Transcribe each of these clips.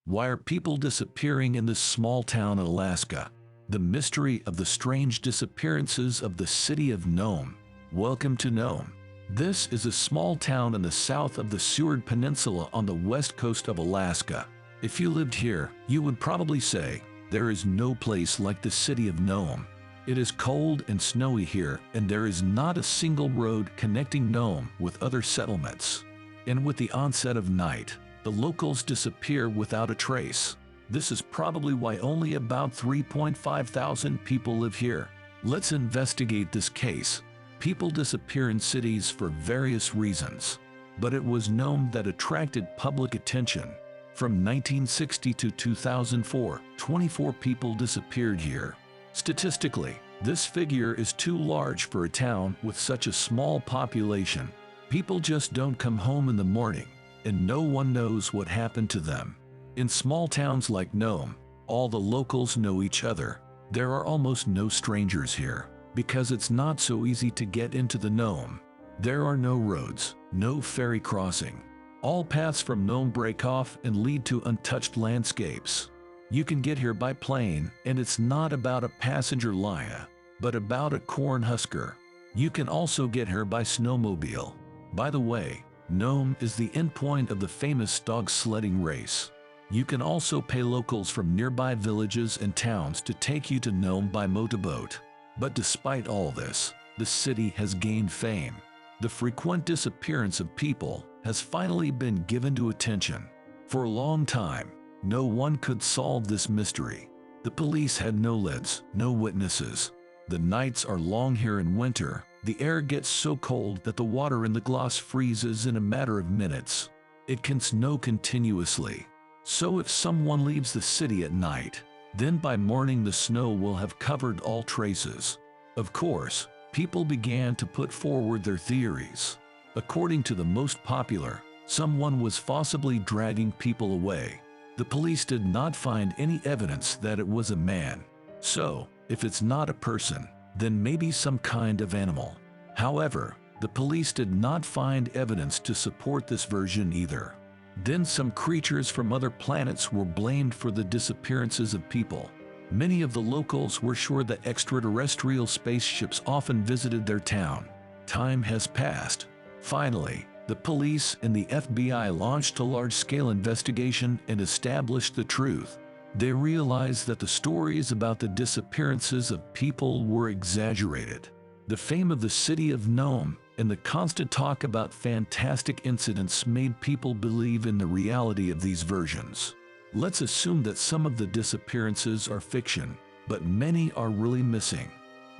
Why are people disappearing in this small town in Alaska? The mystery of the strange disappearances of the city of Nome. Welcome to Nome. This is a small town in the south of the Seward Peninsula on the west coast of Alaska. If you lived here, you would probably say, there is no place like the city of Nome. It is cold and snowy here, and there is not a single road connecting Nome with other settlements. And with the onset of night, the locals disappear without a trace. This is probably why only about 3.5 thousand people live here. Let's investigate this case. People disappear in cities for various reasons, but it was Nome that attracted public attention. From 1960 to 2004, 24 people disappeared here. Statistically, this figure is too large for a town with such a small population. People just don't come home in the morning, and no one knows what happened to them. In small towns like Nome, all the locals know each other. There are almost no strangers here, because it's not so easy to get into the Nome. There are no roads, no ferry crossing. All paths from Nome break off and lead to untouched landscapes. You can get here by plane, and it's not about a passenger lia, but about a corn husker. You can also get here by snowmobile. By the way, Nome is the endpoint of the famous dog sledding race. You can also pay locals from nearby villages and towns to take you to Nome by motorboat. But despite all this, the city has gained fame. The frequent disappearance of people has finally been given to attention. For a long time, no one could solve this mystery. The police had no leads, no witnesses. The nights are long here in winter. The air gets so cold that the water in the glass freezes in a matter of minutes. It can snow continuously. So if someone leaves the city at night, then by morning the snow will have covered all traces. Of course, people began to put forward their theories. According to the most popular, someone was forcibly dragging people away. The police did not find any evidence that it was a man. So, if it's not a person, then maybe some kind of animal. However, the police did not find evidence to support this version either. Then some creatures from other planets were blamed for the disappearances of people. Many of the locals were sure that extraterrestrial spaceships often visited their town. Time has passed. Finally, the police and the FBI launched a large-scale investigation and established the truth. They realized that the stories about the disappearances of people were exaggerated. The fame of the city of Nome and the constant talk about fantastic incidents made people believe in the reality of these versions. Let's assume that some of the disappearances are fiction, but many are really missing.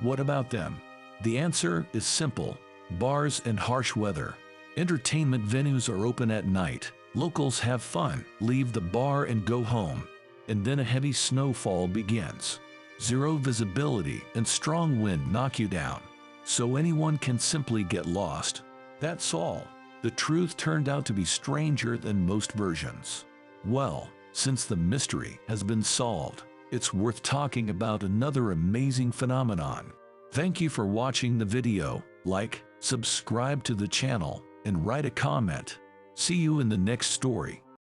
What about them? The answer is simple: bars and harsh weather. Entertainment venues are open at night. Locals have fun, leave the bar and go home. And then a heavy snowfall begins. Zero visibility and strong wind knock you down. So anyone can simply get lost. That's all. The truth turned out to be stranger than most versions. Well, since the mystery has been solved, it's worth talking about another amazing phenomenon. Thank you for watching the video. Like, subscribe to the channel, and write a comment. See you in the next story.